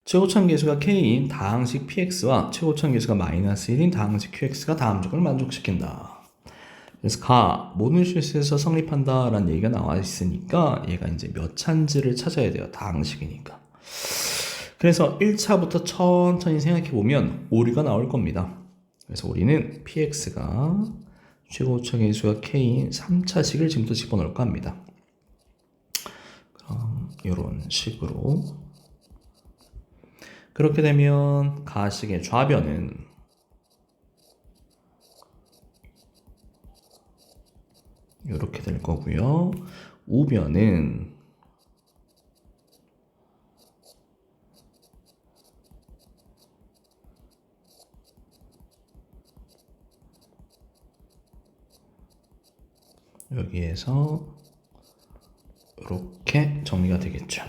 최고참 계수가 k인 다항식 px와 최고참 계수가 마이너스 1인 다항식 qx가 다음 조건을 만족시킨다. 그래서 모든 실수에서 성립한다 라는 얘기가 나와 있으니까 얘가 이제 몇 차인지를 찾아야 돼요. 다항식이니까. 그래서 1차부터 천천히 생각해 보면 오류가 나올 겁니다. 그래서 우리는 px가 최고차 계수가 k인 3차식을 지금부터 집어넣을까 합니다. 그럼 이런 식으로 그렇게 되면 가식의 좌변은 이렇게 될 거고요. 우변은 여기에서 이렇게 정리가 되겠죠.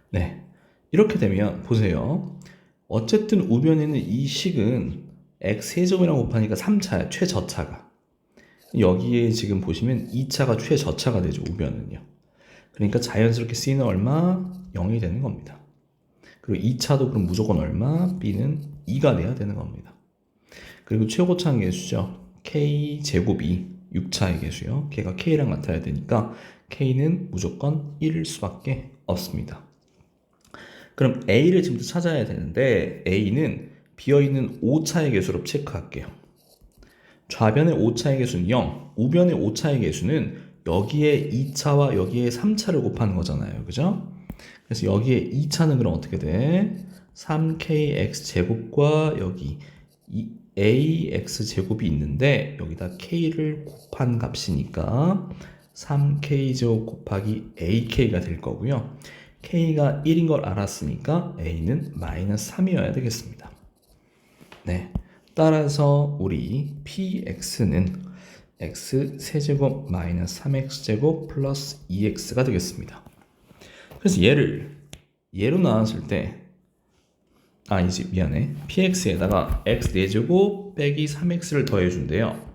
네, 이렇게 되면 보세요. 어쨌든 우변에는 이 식은 x세제곱이랑 곱하니까 3차야, 최저차가. 여기에 지금 보시면 2차가 최저차가 되죠, 우변은요. 그러니까 자연스럽게 C는 얼마? 0이 되는 겁니다. 그리고 2차도 그럼 무조건 얼마? B는 2가 돼야 되는 겁니다. 그리고 최고차는 계수죠. K제곱이 6차의 계수요. 걔가 K랑 같아야 되니까 K는 무조건 1일 수밖에 없습니다. 그럼 A를 지금부터 찾아야 되는데 A는 비어있는 5차의 계수로 체크할게요. 좌변의 5차의 계수는 0, 우변의 5차의 계수는 여기에 2차와 여기에 3차를 곱하는 거잖아요. 그죠? 그래서 여기에 2차는 그럼 어떻게 돼? 3kx제곱과 여기 ax제곱이 있는데 여기다 k를 곱한 값이니까 3k제곱 곱하기 ak가 될 거고요. k가 1인 걸 알았으니까 a는 마이너스 3이어야 되겠습니다. 네. 따라서 우리 px는 x세제곱 마이너스 3x제곱 플러스 2x가 되겠습니다. 그래서 얘로 나왔을 때 이제 미안해. px에다가 x 4제곱 빼기 3x를 더해준대요.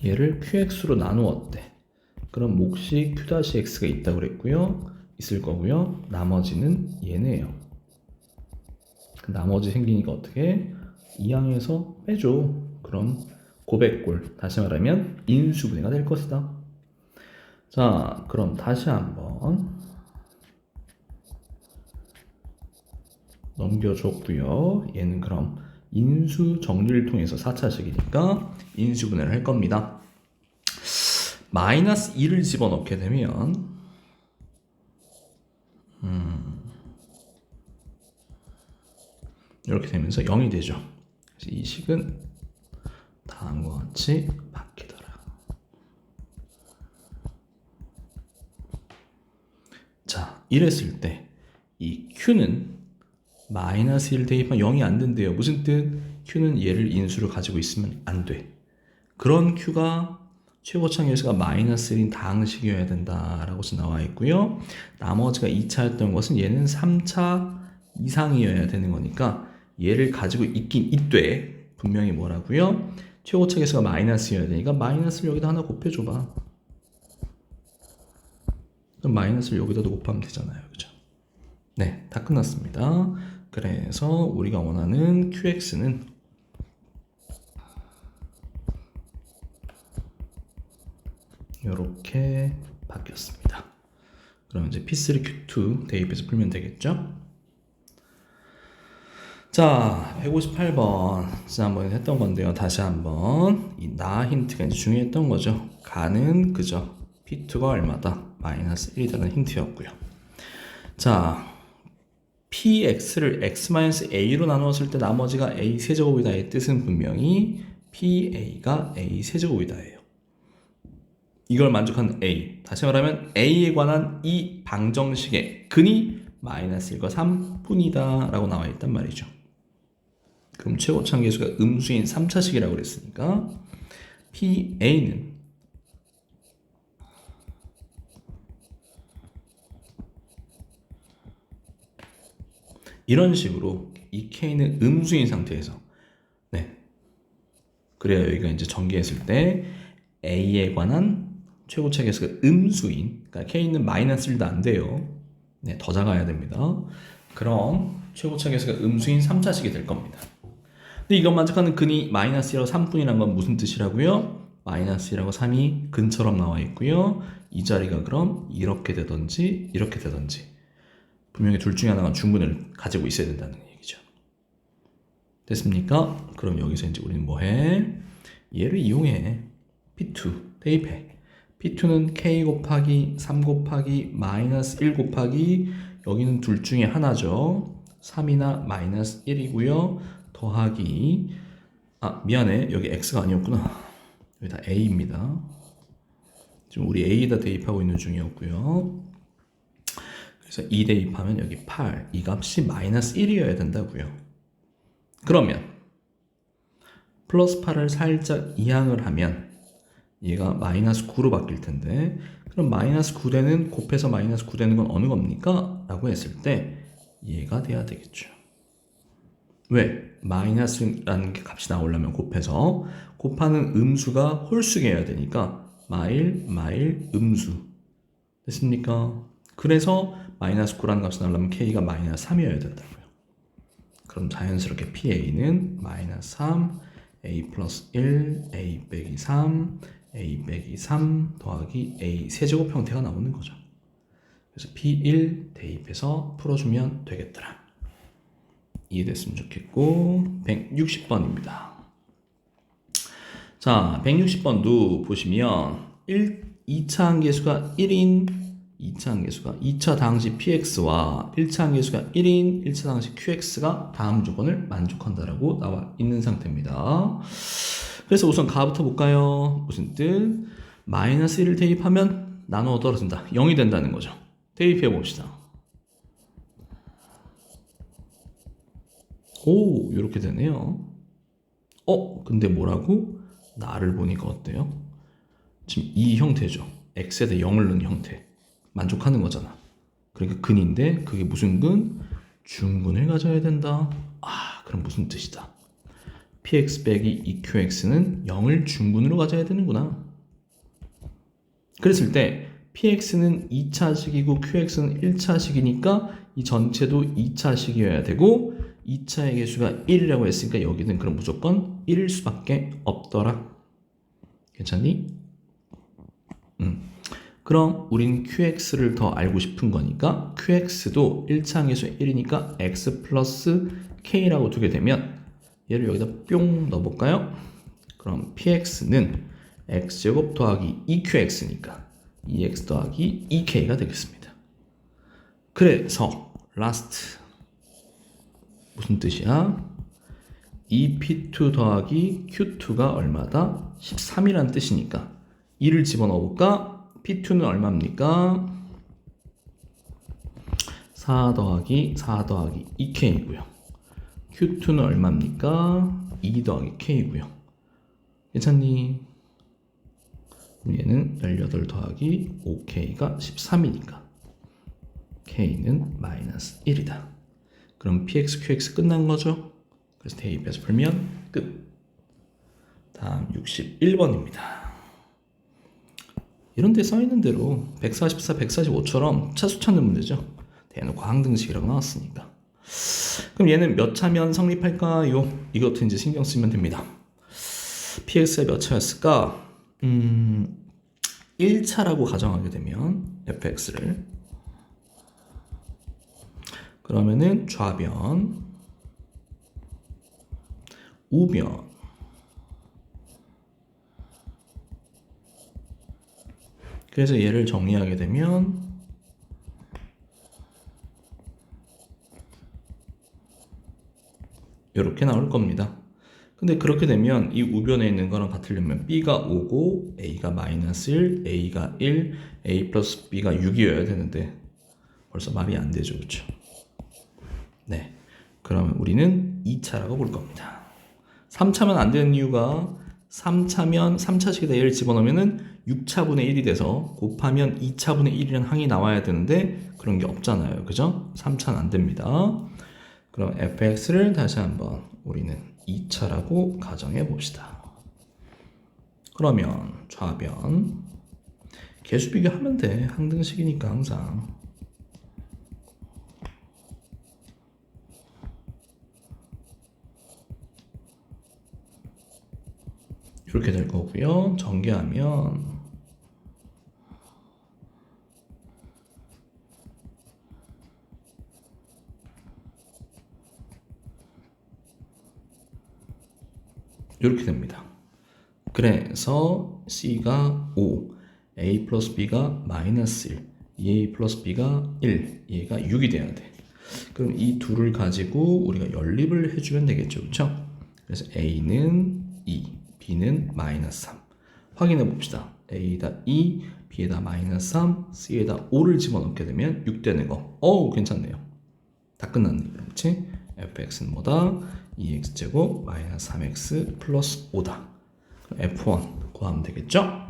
얘를 qx로 나누었대. 그럼 몫이 q-x가 있다고 그랬고요. 있을 거고요. 나머지는 얘네요. 나머지 생기니까 어떻게? 이항에서 빼줘. 그럼 고백골, 다시 말하면 인수분해가 될 것이다. 자, 그럼 다시 한번 넘겨줬고요. 얘는 그럼 인수 정리를 통해서 4차식이니까 인수분해를 할 겁니다. 마이너스 2를 집어넣게 되면 이렇게 되면서 0이 되죠. 이 식은 다음과 같이 바뀌더라. 자, 이랬을 때 이 q는 마이너스 1 대입하면 0이 안 된대요. 무슨 뜻? q는 얘를 인수를 가지고 있으면 안 돼. 그런 q가 최고차 계수가 마이너스 1인 다항식이어야 된다라고 나와 있고요. 나머지가 2차였던 것은 얘는 3차 이상이어야 되는 거니까 얘를 가지고 있긴 있되 분명히 뭐라고요? 최고차 계수가 마이너스여야 되니까 마이너스를 여기다 하나 곱해줘봐. 그럼 마이너스를 여기다도 곱하면 되잖아요. 그죠? 네, 다 끝났습니다. 그래서 우리가 원하는 qx는 이렇게 바뀌었습니다. 그럼 이제 P3, Q2 대입해서 풀면 되겠죠? 자, 158번 지난번에 했던 건데요. 다시 한번 이 나 힌트가 이제 중요했던 거죠. 가는 그죠? P2가 얼마다? 마이너스 1이라는 힌트였고요. 자, PX를 X-A로 나누었을 때 나머지가 A 세제곱이다의 뜻은 분명히 PA가 A 세제곱이다예요. 이걸 만족하는 A, 다시 말하면 A에 관한 이 방정식의 근이 마이너스 1과 3뿐이다 라고 나와 있단 말이죠. 그럼 최고차 계수가 음수인 3차식이라고 그랬으니까 PA는 이런 식으로 이 K는 음수인 상태에서 그래야 여기가 이제 전개했을 때 A에 관한 최고차 계수가 음수인, 그러니까 k는 마이너스 1도 안 돼요. 네, 더 작아야 됩니다. 그럼 최고차 계수가 음수인 3차식이 될 겁니다. 근데 이것 만족하는 근이 마이너스 1하고 3분이란 건 무슨 뜻이라고요? 마이너스 1하고 3이 근처럼 나와 있고요. 이 자리가 그럼 이렇게 되든지 이렇게 되든지 분명히 둘 중에 하나가 중근을 가지고 있어야 된다는 얘기죠. 됐습니까? 그럼 여기서 이제 우리는 뭐해? 얘를 이용해. P2 대입해. P2는 K 곱하기 3 곱하기 마이너스 1 곱하기 여기는 둘 중에 하나죠. 3이나 마이너스 1이고요. 더하기 미안해. 여기 X가 아니었구나. 여기 다 A입니다. 지금 우리 A에다 대입하고 있는 중이었고요. 그래서 2 대입하면 여기 8. 이 값이 마이너스 1이어야 된다고요. 그러면 플러스 8을 살짝 이항을 하면 얘가 마이너스 9로 바뀔 텐데 그럼 마이너스 9되는 곱해서 마이너스 9되는 건 어느 겁니까? 라고 했을 때 얘가 돼야 되겠죠. 왜? 마이너스라는 게 값이 나오려면 곱해서 곱하는 음수가 홀수여야 되니까 마일 음수 됐습니까? 그래서 마이너스 9라는 값이 나오려면 k가 마이너스 3이어야 된다고요. 그럼 자연스럽게 PA는 마이너스 3 A 플러스 1 A 빼기 3 A 빼기 3 더하기 A 세제곱 형태가 나오는 거죠. 그래서 P1 대입해서 풀어주면 되겠더라. 이해됐으면 좋겠고 160번입니다. 자, 160번도 보시면 2차 항계수가 1인 2차 항계수가 2차 당시 px와 1차 항계수가 1인 1차 당시 qx가 다음 조건을 만족한다라고 나와 있는 상태입니다. 그래서 우선 가부터 볼까요? 무슨 뜻? 마이너스 1을 대입하면 나누어 떨어진다. 0이 된다는 거죠. 대입해 봅시다. 오, 이렇게 되네요. 근데 뭐라고? 나를 보니까 어때요? 지금 이 형태죠. x에다 0을 넣은 형태. 만족하는 거잖아. 그러니까 근인데 그게 무슨 근? 중근을 가져야 된다. 그럼 무슨 뜻이다? px 빼기 2qx는 0을 중근으로 가져야 되는구나. 그랬을 때 px는 2차식이고 qx는 1차식이니까 이 전체도 2차식이어야 되고 2차의 개수가 1이라고 했으니까 여기는 그럼 무조건 1일 수밖에 없더라. 괜찮니? 그럼 우린 qx를 더 알고 싶은 거니까 qx도 1차 항계수 1이니까 x 플러스 k라고 두게 되면 얘를 여기다 뿅 넣어볼까요? 그럼 px는 x제곱 더하기 2qx니까 2x 더하기 2k가 되겠습니다. 그래서 last 무슨 뜻이야? 2p2 더하기 q2가 얼마다? 13이라는 뜻이니까 2를 집어넣어볼까? p2는 얼마입니까? 4 더하기 2k이고요. q2는 얼마입니까? 2 더하기 k이고요. 괜찮니? 얘는 18 더하기 5k가 13이니까 k는 마이너스 1이다. 그럼 px, qx 끝난 거죠? 그래서 대입해서 풀면 끝. 다음 61번입니다. 이런 데 써있는 대로 144, 145처럼 차수 찾는 문제죠. 대놓고 항등식이라고 나왔으니까. 그럼 얘는 몇 차면 성립할까요? 이것도 이제 신경 쓰면 됩니다. px가 몇 차였을까? 1차라고 가정하게 되면 fx를 그러면은 좌변, 우변, 그래서 얘를 정리하게 되면 이렇게 나올 겁니다. 근데 그렇게 되면 이 우변에 있는 거랑 같으려면 b가 5고 a가 마이너스 1, a가 1, a 플러스 b가 6이어야 되는데 벌써 말이 안 되죠. 그렇죠? 네, 그러면 우리는 2차라고 볼 겁니다. 3차면 안 되는 이유가 3차면 3차식에다 얘를 집어넣으면 6차분의 1이 돼서 곱하면 2차분의 1이라는 항이 나와야 되는데 그런 게 없잖아요. 그죠? 3차는 안 됩니다. 그럼 fx를 다시 한번 우리는 2차라고 가정해 봅시다. 그러면 좌변 개수 비교하면 돼. 항등식이니까 항상. 이렇게 될 거고요. 전개하면 이렇게 됩니다. 그래서 C가 5, A 플러스 B가 마이너스 1, 2A 플러스 B가 1, 얘가 6이 돼야 돼. 그럼 이 둘을 가지고 우리가 연립을 해주면 되겠죠. 그렇죠? 그래서 A는 2, B는 마이너스 3. 확인해 봅시다. A에다 2, B에다 마이너스 3, C에다 5를 집어넣게 되면 6 되는 거. 어우, 괜찮네요. 다 끝났네. 그렇지? fx는 뭐다? 2x제곱 마이너스 3x 플러스 5다. F1 구하면 되겠죠?